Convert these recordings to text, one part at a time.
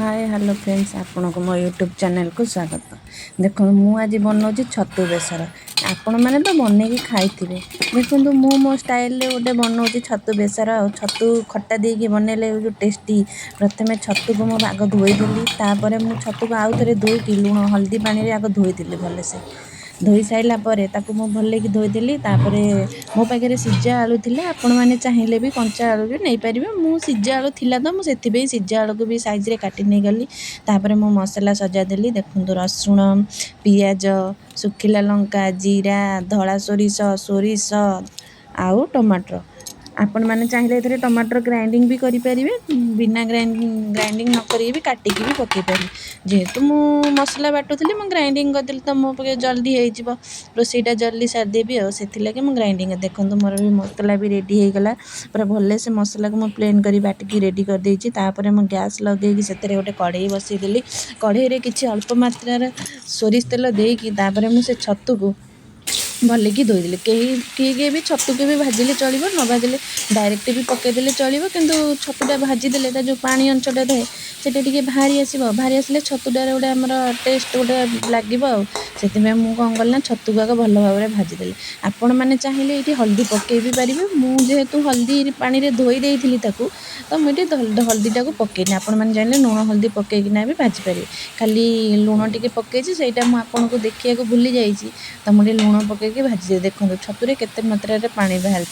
Hi hello friends, आपण को मो यूट्यूब चैनल को स्वागत। देखो मु आज बनाऊँ छतु बेसर। आपण मैंने तो बनई खाई देखो मु मो स्टाइल गोटे बनाऊँ छतु बेसर। छतु खट्टा देकी बनैले जो टेस्टी। प्रथम छतु को मो आग धोईदेली, तापर मु छतु को आउ थे धोईकी लुण हल्दी पानी आग धोईदेली भलसे। धोई साइला परे ताकू मु भल कि धोईदेली। तापर मो पाखे सिझा आलू थिला, आपण मैंने चाहिए भी कंचा आलू भी नहीं पारे। मु सिझा आलू थिला तो मुझे सिझा आलू को भी साइज रे काटी नहीं गली। तापर मु मसला सजादेली। देखो रसुण, पियाज, सुखिला लंका, जीरा, धला सोरिष, सोरिष आउ टमाटर। आपण मैंने चाहिए टमाटर ग्राइंडिंग भी करें, बिना ग्राइंडिंग न करी भी काटिकी भी पकई पारि। जेहेतु मु मसला बाटुली मु ग्राइंडिंग करदेली तो मो पे जल्दी हो रोसईटा जल्दी सारदेवी से मुझे ग्राइंडिंग। देखो मोर भी मसला भी रेडी हो गला पूरा भले से मसला को मुझे प्लेन कर बाटिकी रेडी कर देछि। तापर मु गैस लगे से गोटे कढ़ई बसईदेली। कढ़ई किसी अल्प मात्रार सोरिष तेल देकी तापर मुझे छतु को भल कि धोईदेली। किए भी छतु के भी भाजिले चलो, न भाजिले डायरेक्ट भी पकईदेले चलो, किंतु छतुटा भाजिदेले जो पानी अंशटा थाए सेटा टिके भारी आसो। भारी आसले छतुटार गोटे आमर टेस्ट गोटे लगे। से मुझे कौन कल ना छतु को भल भाव में भाजिदेली। आपण मैंने चाहिए ये हल्दी पकई भी पारे। मुझेतु हल्दी पानी में धोई देती तो मुझे हल्दीटा को पकईनी। आपण मैंने चाहिए लुण हल्दी पकईकिना भी भाजी पारे। खाली लुण टे पकई से मुझे देखिए भूली जाइए तो मुझे लुण पकईकि भाजी। देखो छतुरे केते मात्रा पानी बाहर।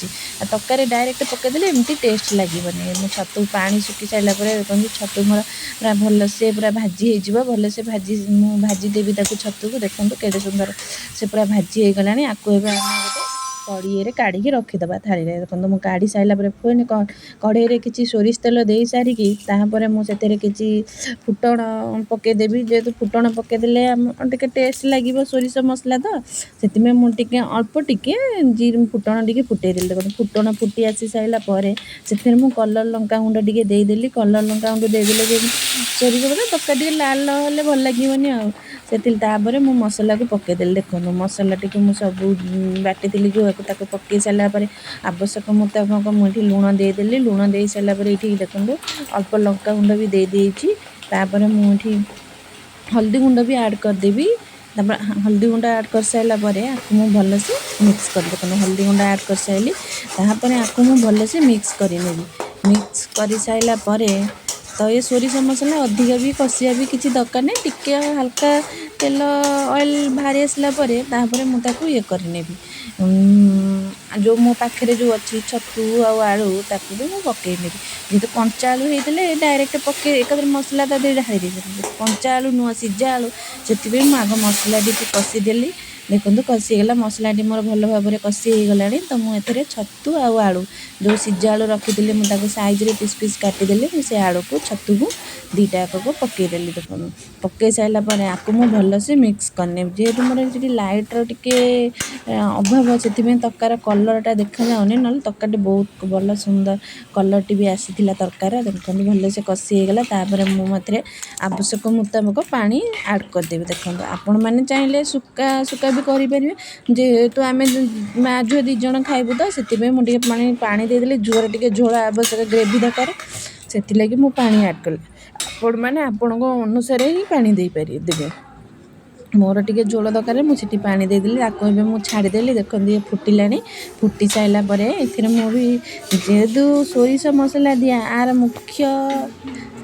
तरकारी डायरेक्ट पकईदेले एमती टेस्ट लगे। छतु पानी सुखी सारा देखो छतु मोर पूरा भल से पूरा भाजी हो भल से भाजीदेवी छतु को। देखो केड़े सुंदर से पूरा भाजी हो गला। आपको गोटे कड़े काढ़ी रखीदे थाली। देखो मुझे काढ़ी सारा पुणी कड़े किसी सोरिष तेल दे सारिकी मुझे किसी फुटण पकईदेवी। जेहेतु फुटण पकईदे टे टेस्ट लगे सोरिष मसला तो से मुझे अल्प टिके फुटण टे फुटेदेली। देखो फुटण फुटी आसी सारापर से मुझे कलर लंका गुंड टे देदेली। कलर लंका गुंड देदेले सोरिष तरकारी लाल ना भल लगे आ से मु मसला को पकईदेली। देखो मसला टी मुझे सब बाटी जो पकई सारापर आवश्यक मुताबक मुझे लुण देदेली। लुण दे सारापर ये देखो अल्प लंका गुंड भी दे देइछि। तापर मुझे हल्दी गुंड भी ऐड करदेवी। हल्दी गुंड ऐड कर सारापर आपको मुझे भल से मिक्स कर। देखो हल्दी गुंड ऐड कर सारी तापर आपको मुझे भल से मिक्स करेनेबी। मिक्स कर सारापर तो ये सोरिष मसला अधिक भी कषिया भी किसी दरकार नहीं। टिके हल्का तेल ऑयल बाहरी आसलापर मुझे ये करनेबी। जो मो पाखे जो अच्छी छतु आलू ताकू भी मुझे पकईनेबी। जेहेतु कंचा आलू होते डायरेक्ट पकई एक मसला ता दे ढाई दे। कंचा आलू नुह सिझा आलू से आग मसला टी कषिदेली। देखो कषिगला मसला टी मोर भल भाव में कषि हो गला। तो मुझे छतु आलू जो सिझा आलू रखी मुझे साइज रे पीस पीस काटिदेली। से आलू को छतु को दीटा को पकईदेली। देखो पकई सारापर आपको मुझे भल से मिक्स करने। जेहेतु मोर लाइटर टिके अभाव से तरकार कलरटा देखा जाऊनी, ना तरकारी बहुत भल सुंदर कलर टी भी आसी तरकार। देखो भल से कषि होगला। तापर मुझे आवश्यक मुताबक पानी ऐड करदेवी। देखो आपण मैंने चाहिए सुका सुका भी करें। जेहेतु आम माँ झुआ दीज खाइबू तो से मुझे पानी देदेली। झुआर टे झोल आवश्यक ग्रेवी दरकार से मुझे पानी ऐड कले। आपण मैंने आपण अनुसार ही पानी दे पारे देवे। मोर टे झोल दरकार मुझे पानी देदेली। आपको मुझे छाड़देली। देखो ये फुटिला। फुटी सारापर ए भी जेहेतु सोरिष मसला दिया आर मुख्य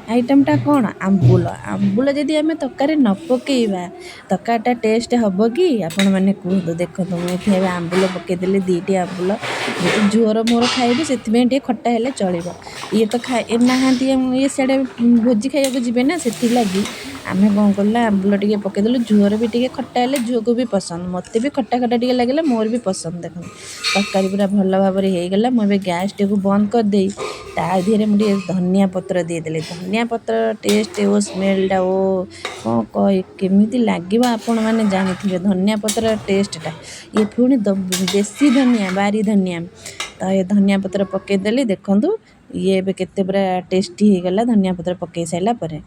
आइटमटा कौन आंबुल। आंबुल जदि आम तरकारी न पकईवा तरकारीटा टेस्ट हम कि आपण मैंने कहतु। देखो मुझे आंबुल पकईदेली दीटी आंबुल। जेहतु झुअर मोर खाइबे से खट्टा हेले चलो। ये तो खाए ना ये सियाड़े भोजी खाइबा जी ना से लगी आम कौन कला आंबुल टे पकईदेलु। झुअर भी टे खट्टा हेले झुआ को भी पसंद, मत भी खट्टा खट्टा टे लगे मोर भी पसंद। देखो तरकारी पूरा भल भाव में होगला। मुझे गैस टे को बंद करदे तादिहे मुझे धनिया पत्र देदेली। धनिया पत्र टेस्ट ओ स्मेलटा ओ कौन केमी लगे आपण मैंने जानी धनिया पत्र टेस्टा ये पुणी देसी धनिया बारी धनिया तो ये धनिया पत्र पकईदेली। देखो ये केते पूरा टेस्टी होगला धनिया पत्र पकई सारापर।